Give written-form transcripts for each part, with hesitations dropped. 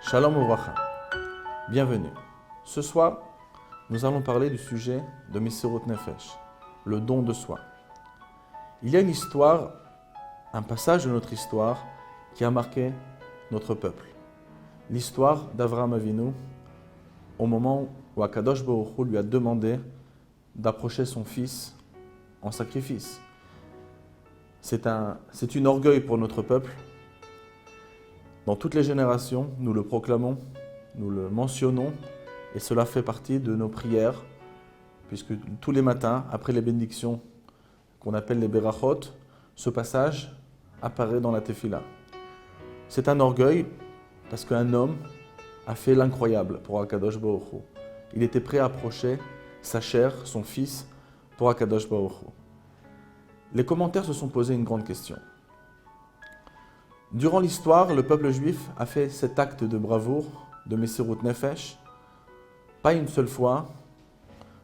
Shalom Uvracha, bienvenue. Ce soir, nous allons parler du sujet de Messirut Nefesh, le don de soi. Il y a une histoire, un passage de notre histoire qui a marqué notre peuple. L'histoire d'Avraham Avinu au moment où Akadosh Baruch Hu lui a demandé d'approcher son fils en sacrifice. C'est une orgueil pour notre peuple. Dans toutes les générations, nous le proclamons, nous le mentionnons, et cela fait partie de nos prières, puisque tous les matins, après les bénédictions qu'on appelle les Berachot, ce passage apparaît dans la Tefila. C'est un orgueil parce qu'un homme a fait l'incroyable pour Akadosh Baruch Hu. Il était prêt à approcher sa chair, son fils, pour Akadosh Baruch Hu. Les commentaires se sont posés une grande question. Durant l'histoire, le peuple juif a fait cet acte de bravoure, de Messirut Nefesh, pas une seule fois.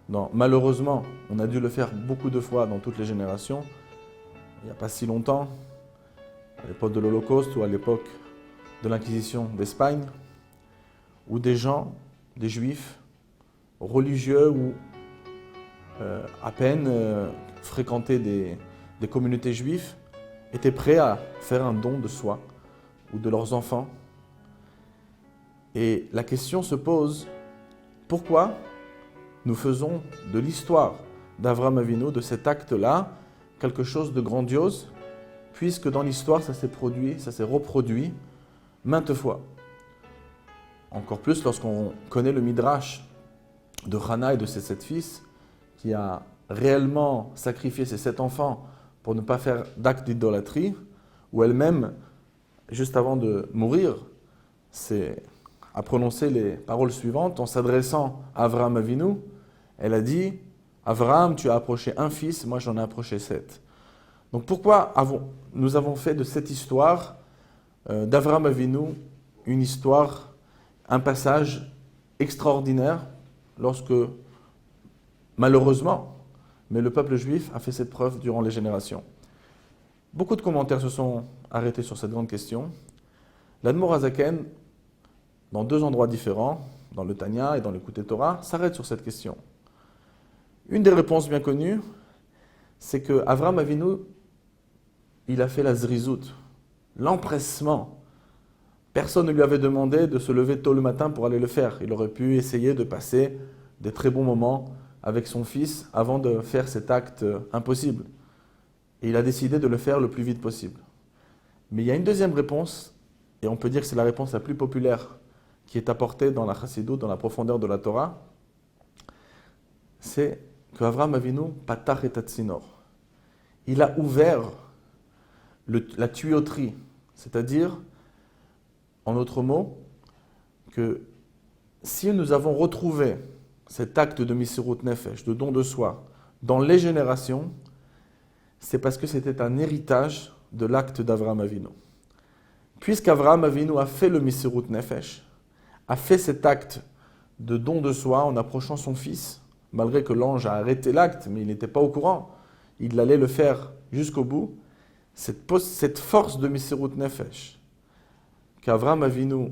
Non, malheureusement, on a dû le faire beaucoup de fois dans toutes les générations. Il n'y a pas si longtemps, à l'époque de l'Holocauste ou à l'époque de l'Inquisition d'Espagne, où des gens, des juifs, religieux ou à peine fréquentaient des communautés juives, étaient prêts à faire un don de soi ou de leurs enfants. Et la question se pose, pourquoi nous faisons de l'histoire d'Avraham Avinu, de cet acte-là, quelque chose de grandiose, puisque dans l'histoire, ça s'est reproduit maintes fois. Encore plus lorsqu'on connaît le Midrash de Hana et de ses 7 fils, qui a réellement sacrifié ses 7 enfants pour ne pas faire d'acte d'idolâtrie, où elle-même, juste avant de mourir, a prononcé les paroles suivantes en s'adressant à Avraham Avinu. Elle a dit « Avraham, tu as approché un fils, moi j'en ai approché 7. » Donc pourquoi nous avons fait de cette histoire d'Avraham Avinu une histoire, un passage extraordinaire lorsque, malheureusement, mais le peuple juif a fait cette preuve durant les générations. Beaucoup de commentaires se sont arrêtés sur cette grande question. L'Admor Hazaken, dans 2 endroits différents, dans le Tanya et dans l'Écoute Torah, s'arrête sur cette question. Une des réponses bien connues, c'est que Avraham Avinu, il a fait la zrizout, l'empressement. Personne ne lui avait demandé de se lever tôt le matin pour aller le faire. Il aurait pu essayer de passer des très bons moments avec son fils avant de faire cet acte impossible. Et il a décidé de le faire le plus vite possible. Mais il y a une deuxième réponse, et on peut dire que c'est la réponse la plus populaire qui est apportée dans la Chassidut, dans la profondeur de la Torah, c'est qu'Avraham Avinu patach et tatsinor. Il a ouvert la tuyauterie, c'est-à-dire, en d'autres mots, que si nous avons retrouvé cet acte de Messirut Nefesh, de don de soi, dans les générations, c'est parce que c'était un héritage de l'acte d'Avraham Avinu. Puisqu'Avraham Avinu a fait le Messirut Nefesh, a fait cet acte de don de soi en approchant son fils, malgré que l'ange a arrêté l'acte, mais il n'était pas au courant, il allait le faire jusqu'au bout, cette force de Messirut Nefesh qu'Avraham Avinu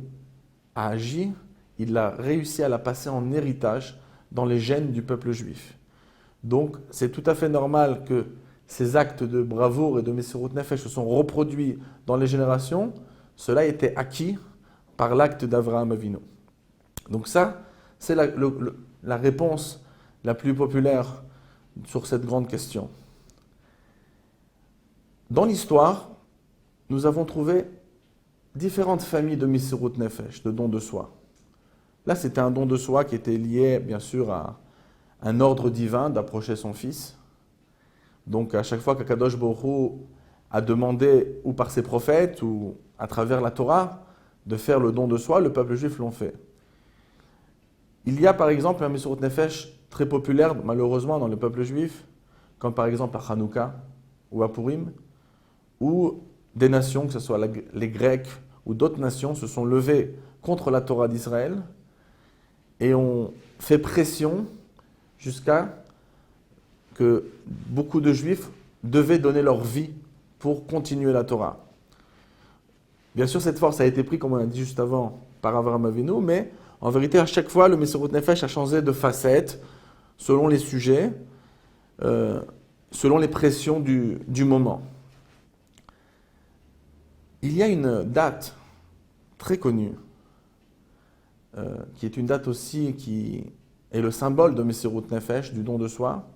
a agi, il a réussi à la passer en héritage dans les gènes du peuple juif. Donc, c'est tout à fait normal que ces actes de bravoure et de Messirut Nefesh se sont reproduits dans les générations. Cela était acquis par l'acte d'Avraham Avinu. Donc ça, c'est la réponse la plus populaire sur cette grande question. Dans l'histoire, nous avons trouvé différentes familles de Messirut Nefesh, de dons de soi. Là, c'était un don de soi qui était lié, bien sûr, à un ordre divin d'approcher son fils. Donc, à chaque fois qu'Akadosh Baruch Hu a demandé, ou par ses prophètes, ou à travers la Torah, de faire le don de soi, le peuple juif l'ont fait. Il y a, par exemple, un Messirut Nefesh très populaire, malheureusement, dans le peuple juif, comme par exemple à Hanouka ou à Purim, où des nations, que ce soit les Grecs ou d'autres nations, se sont levées contre la Torah d'Israël, et ont fait pression jusqu'à que beaucoup de Juifs devaient donner leur vie pour continuer la Torah. Bien sûr, cette force a été prise, comme on a dit juste avant, par Avraham Avinu, mais en vérité, à chaque fois, le Messirut Nefesh a changé de facette selon les sujets, selon les pressions du moment. Il y a une date très connue, qui est une date aussi qui est le symbole de Messirut Nefesh, du don de soi,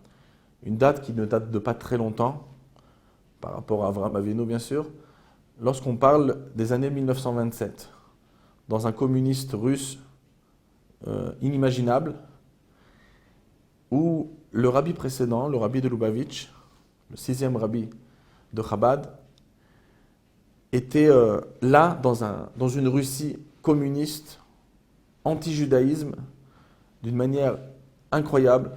une date qui ne date de pas très longtemps, par rapport à Avraham Avinu bien sûr, lorsqu'on parle des années 1927, dans un communiste russe inimaginable, où le rabbi précédent, le rabbi de Lubavitch, le 6e rabbi de Chabad, était là dans une Russie communiste, anti-judaïsme, d'une manière incroyable.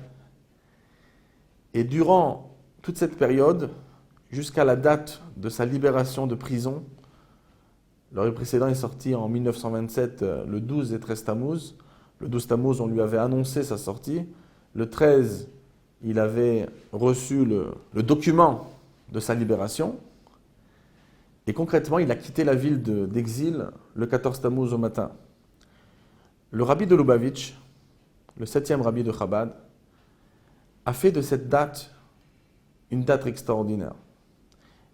Et durant toute cette période, jusqu'à la date de sa libération de prison, le rabbi précédent est sorti en 1927, le 12 et 13 Tammuz. Le 12 Tammuz, on lui avait annoncé sa sortie. Le 13, il avait reçu le document de sa libération. Et concrètement, il a quitté la ville d'exil le 14 Tammuz au matin. Le rabbi de Lubavitch, le 7e rabbi de Chabad, a fait de cette date une date extraordinaire.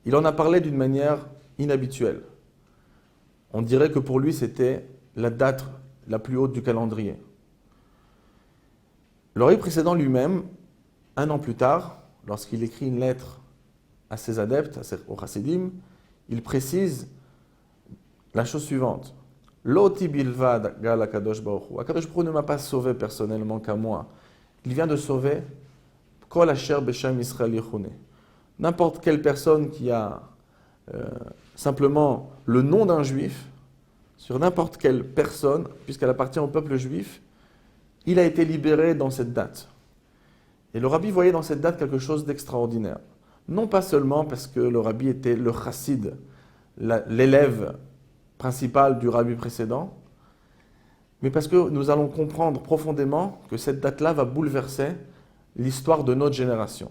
Il en a parlé d'une manière inhabituelle. On dirait que pour lui, c'était la date la plus haute du calendrier. Le rabbi précédent lui-même, un an plus tard, lorsqu'il écrit une lettre à ses adeptes, aux Hasidim, il précise la chose suivante. L'oti bilvad gal akadosh baruch hu. Akadosh baruch hu ne m'a pas sauvé personnellement qu'à moi. Il vient de sauver kol asher beshem Israël yichune. N'importe quelle personne qui a simplement le nom d'un juif, sur n'importe quelle personne, puisqu'elle appartient au peuple juif, il a été libéré dans cette date. Et le rabbi voyait dans cette date quelque chose d'extraordinaire. Non pas seulement parce que le rabbi était le chassid, l'élève principal du rabbi précédent, mais parce que nous allons comprendre profondément que cette date-là va bouleverser l'histoire de notre génération.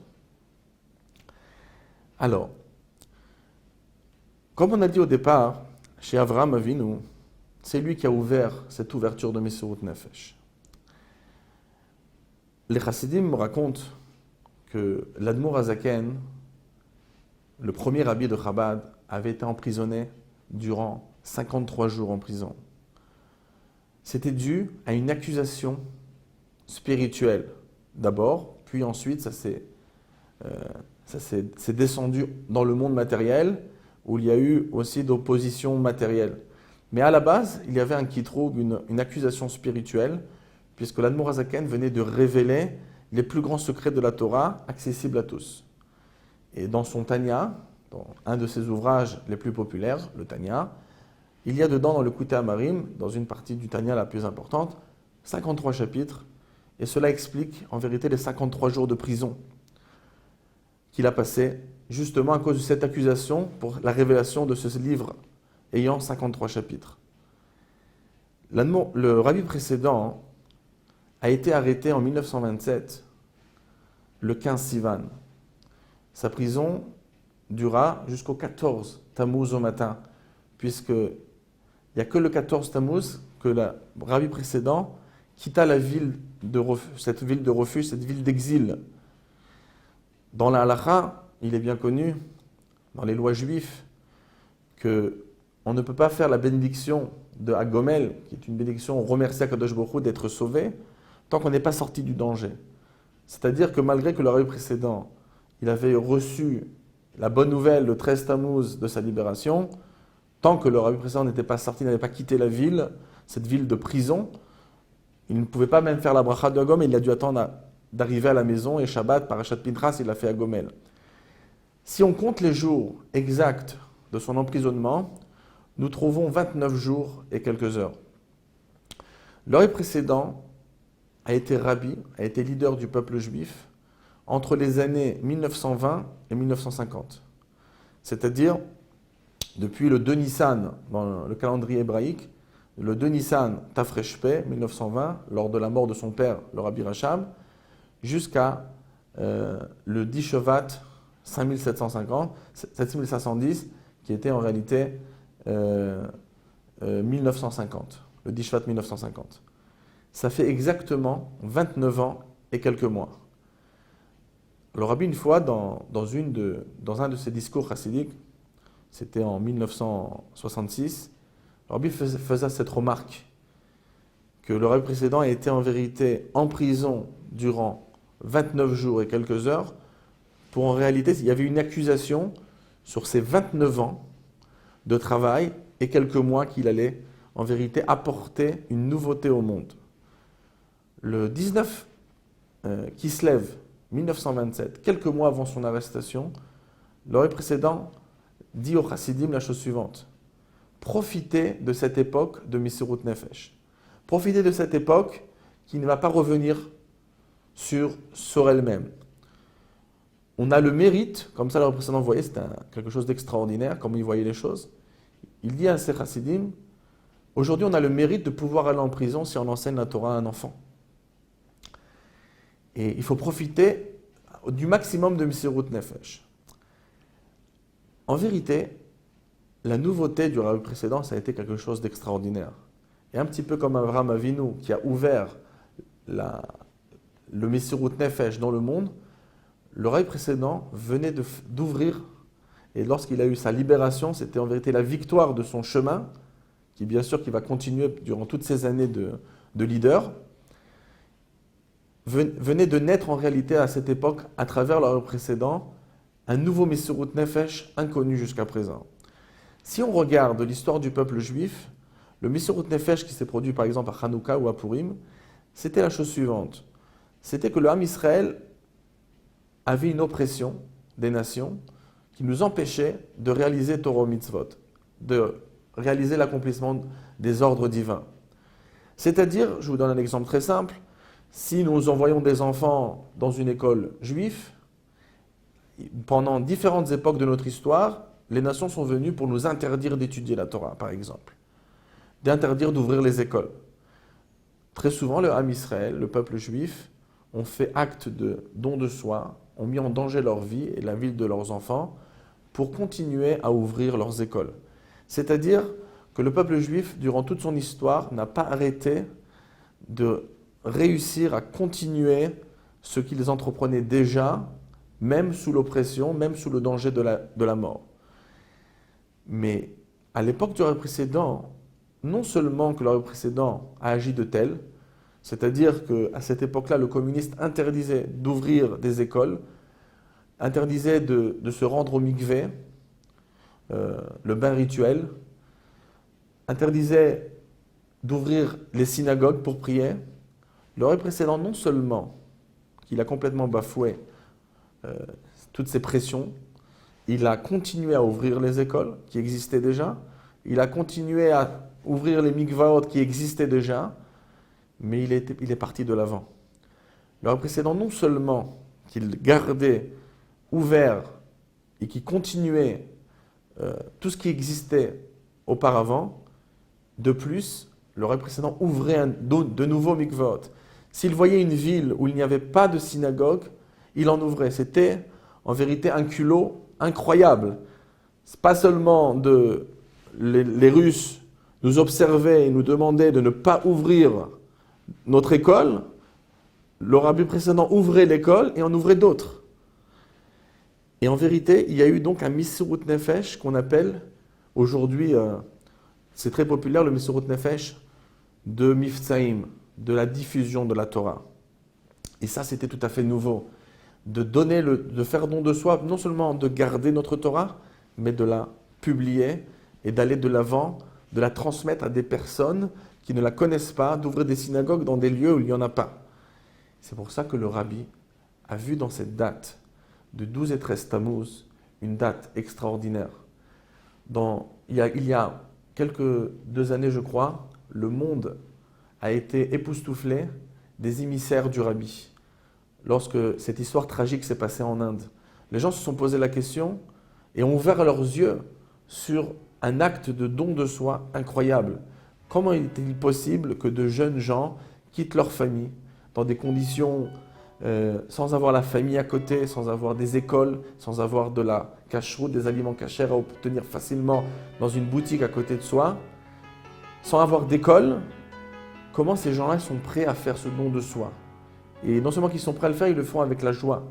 Alors, comme on a dit au départ, chez Avraham Avinu, c'est lui qui a ouvert cette ouverture de Messirut Nefesh. Les Chassidim racontent que l'Admour Hazaken, le premier rabbi de Chabad, avait été emprisonné durant 53 jours en prison. C'était dû à une accusation spirituelle d'abord, puis ensuite ça s'est descendu dans le monde matériel, où il y a eu aussi d'opposition matérielle. Mais à la base, il y avait un kitroug, une accusation spirituelle, puisque l'Admour Hazaken venait de révéler les plus grands secrets de la Torah, accessibles à tous. Et dans son Tanya, dans un de ses ouvrages les plus populaires, le Tanya, il y a dedans, dans le Kutei Amarim, dans une partie du Tanya la plus importante, 53 chapitres, et cela explique en vérité les 53 jours de prison qu'il a passé, justement à cause de cette accusation pour la révélation de ce livre ayant 53 chapitres. Le rabbi précédent a été arrêté en 1927, le 15 Sivan. Sa prison dura jusqu'au 14 Tammuz au matin, puisqu'il n'y a que le 14 Tammuz que le rabbi précédent quitta cette ville de refuge, cette ville d'exil. Dans la halakha, il est bien connu, dans les lois juives, qu'on ne peut pas faire la bénédiction de Hagomel, qui est une bénédiction, on remercie Akadosh Baruch Hu d'être sauvé, tant qu'on n'est pas sorti du danger. C'est-à-dire que malgré que le rabbi précédent, il avait reçu la bonne nouvelle le 13 Tammuz de sa libération, tant que le rabbi précédent n'était pas sorti, n'avait pas quitté la ville, cette ville de prison, il ne pouvait pas même faire la bracha de Hagomel, il a dû attendre d'arriver à la maison, et Shabbat, Parashat Pinchas, il a fait Hagomel. Si on compte les jours exacts de son emprisonnement, nous trouvons 29 jours et quelques heures. Le rabbi précédent a été rabbi, a été leader du peuple juif entre les années 1920 et 1950. C'est-à-dire, depuis le 2 Nissan, dans le calendrier hébraïque, le 2 Nissan Tafresh Peh, 1920, lors de la mort de son père, le rabbi Rachab, jusqu'à le 10 Shevat 5750, 7510, qui était en réalité 1950, le Dishvat 1950. Ça fait exactement 29 ans et quelques mois. Le Rabbi, une fois, dans un de ses discours chassidiques, c'était en 1966, le Rabbi faisait cette remarque que le Rabbi précédent a été en vérité en prison durant 29 jours et quelques heures, pour en réalité, il y avait une accusation sur ces 29 ans de travail et quelques mois qu'il allait en vérité apporter une nouveauté au monde. Le 19 Kislev 1927, quelques mois avant son arrestation, le Rabbi précédent dit aux Chassidim la chose suivante: profitez de cette époque de Misirut Nefesh. Profitez de cette époque qui ne va pas revenir sur elle-même. On a le mérite, comme ça le Rabbi précédent voyait, c'était quelque chose d'extraordinaire, comme il voyait les choses. Il dit à ses Chassidim: aujourd'hui on a le mérite de pouvoir aller en prison si on enseigne la Torah à un enfant. Et il faut profiter du maximum de Misirut Nefesh. En vérité, la nouveauté du Rabbi précédent, ça a été quelque chose d'extraordinaire. Et un petit peu comme Avraham Avinu, qui a ouvert le Misirut Nefesh dans le monde, le Rabbi précédent venait d'ouvrir, et lorsqu'il a eu sa libération, c'était en vérité la victoire de son chemin, qui bien sûr qui va continuer durant toutes ces années de leader, venait de naître en réalité à cette époque, à travers le Rabbi précédent, un nouveau Misirut Nefesh inconnu jusqu'à présent. Si on regarde l'histoire du peuple juif, le Misirut Nefesh qui s'est produit par exemple à Hanouka ou à Purim, c'était la chose suivante. C'était que le Ham Israël avait une oppression des nations qui nous empêchait de réaliser Torah Mitzvot, de réaliser l'accomplissement des ordres divins. C'est-à-dire, je vous donne un exemple très simple, si nous envoyons des enfants dans une école juive, pendant différentes époques de notre histoire, les nations sont venues pour nous interdire d'étudier la Torah, par exemple, d'interdire d'ouvrir les écoles. Très souvent, le Ham Israël, le peuple juif, ont fait acte de don de soi, ont mis en danger leur vie et la vie de leurs enfants pour continuer à ouvrir leurs écoles. C'est-à-dire que le peuple juif, durant toute son histoire, n'a pas arrêté de réussir à continuer ce qu'ils entreprenaient déjà, même sous l'oppression, même sous le danger de la mort. Mais à l'époque du Rabbi précédent, non seulement que le Rabbi précédent a agi de tel, c'est-à-dire qu'à cette époque-là, le communiste interdisait d'ouvrir des écoles, interdisait de se rendre au mikvé, le bain rituel, interdisait d'ouvrir les synagogues pour prier. Le Rabbi précédent, non seulement qu'il a complètement bafoué toutes ces pressions, il a continué à ouvrir les écoles qui existaient déjà, il a continué à ouvrir les mikvaot qui existaient déjà, mais il est parti de l'avant. Le Rabbi précédent, non seulement qu'il gardait ouvert et qu'il continuait tout ce qui existait auparavant, de plus, le Rabbi précédent ouvrait de nouveaux mikvaot. S'il voyait une ville où il n'y avait pas de synagogue, il en ouvrait. C'était en vérité un culot incroyable. C'est pas seulement les Russes nous observaient et nous demandaient de ne pas ouvrir notre école, le Rabbi précédent ouvrait l'école et en ouvrait d'autres. Et en vérité, il y a eu donc un Misirut Nefesh qu'on appelle aujourd'hui, c'est très populaire, le Misirut Nefesh de Mifsaïm, de la diffusion de la Torah. Et ça, c'était tout à fait nouveau. De faire don de soi, non seulement de garder notre Torah, mais de la publier et d'aller de l'avant, de la transmettre à des personnes qui ne la connaissent pas, d'ouvrir des synagogues dans des lieux où il n'y en a pas. C'est pour ça que le Rabbi a vu dans cette date de 12 et 13 Tammuz une date extraordinaire. Il y a quelques 2 années, je crois, le monde a été époustouflé des émissaires du Rabbi. Lorsque cette histoire tragique s'est passée en Inde, les gens se sont posé la question et ont ouvert leurs yeux sur un acte de don de soi incroyable. Comment est-il possible que de jeunes gens quittent leur famille dans des conditions sans avoir la famille à côté, sans avoir des écoles, sans avoir de la cacheroute, des aliments cachers à obtenir facilement dans une boutique à côté de soi, sans avoir d'école, comment ces gens-là sont prêts à faire ce don de soi? Et non seulement qu'ils sont prêts à le faire, ils le font avec la joie.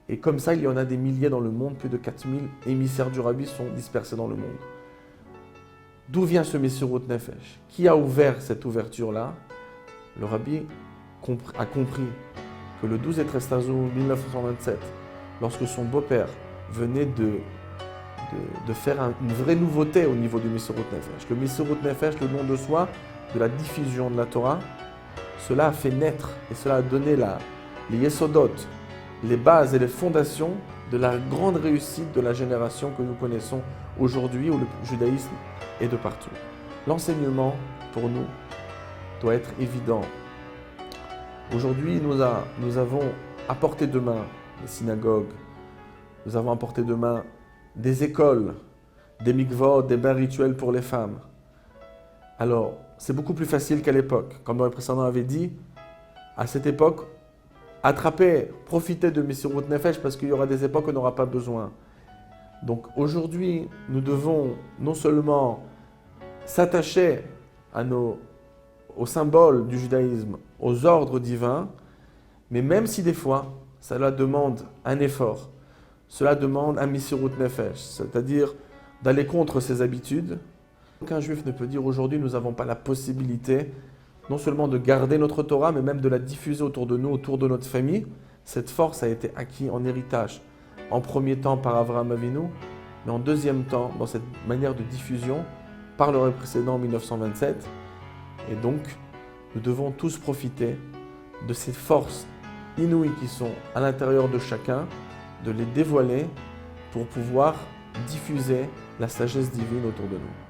Et comme ça, il y en a des milliers dans le monde, plus de 4000 émissaires du Rabbi sont dispersés dans le monde. D'où vient ce Messirut Nefesh? Qui a ouvert cette ouverture-là? Le Rabbi a compris que le 12 Etrestazo 1927, lorsque son beau-père venait de faire une vraie nouveauté au niveau du Messirut Nefesh, le Messirut Nefesh, le don de soi, de la diffusion de la Torah, cela a fait naître et cela a donné les Yesodot, les bases et les fondations de la grande réussite de la génération que nous connaissons aujourd'hui où le judaïsme est de partout. L'enseignement, pour nous, doit être évident. Aujourd'hui, nous avons à portée de main des synagogues, nous avons à portée de main des écoles, des mikvot, des bains rituels pour les femmes. Alors, c'est beaucoup plus facile qu'à l'époque. Comme le précédent avait dit, à cette époque, attraper, profiter de Messirut Nefesh parce qu'il y aura des époques où on n'aura pas besoin. Donc aujourd'hui, nous devons non seulement s'attacher aux symboles du judaïsme, aux ordres divins, mais même si des fois, cela demande un effort, cela demande un Messirut Nefesh, c'est-à-dire d'aller contre ses habitudes. Aucun juif ne peut dire aujourd'hui nous n'avons pas la possibilité non seulement de garder notre Torah, mais même de la diffuser autour de nous, autour de notre famille. Cette force a été acquise en héritage, en premier temps par Avraham Avinu, mais en deuxième temps, dans cette manière de diffusion, par le précédent en 1927. Et donc, nous devons tous profiter de ces forces inouïes qui sont à l'intérieur de chacun, de les dévoiler pour pouvoir diffuser la sagesse divine autour de nous.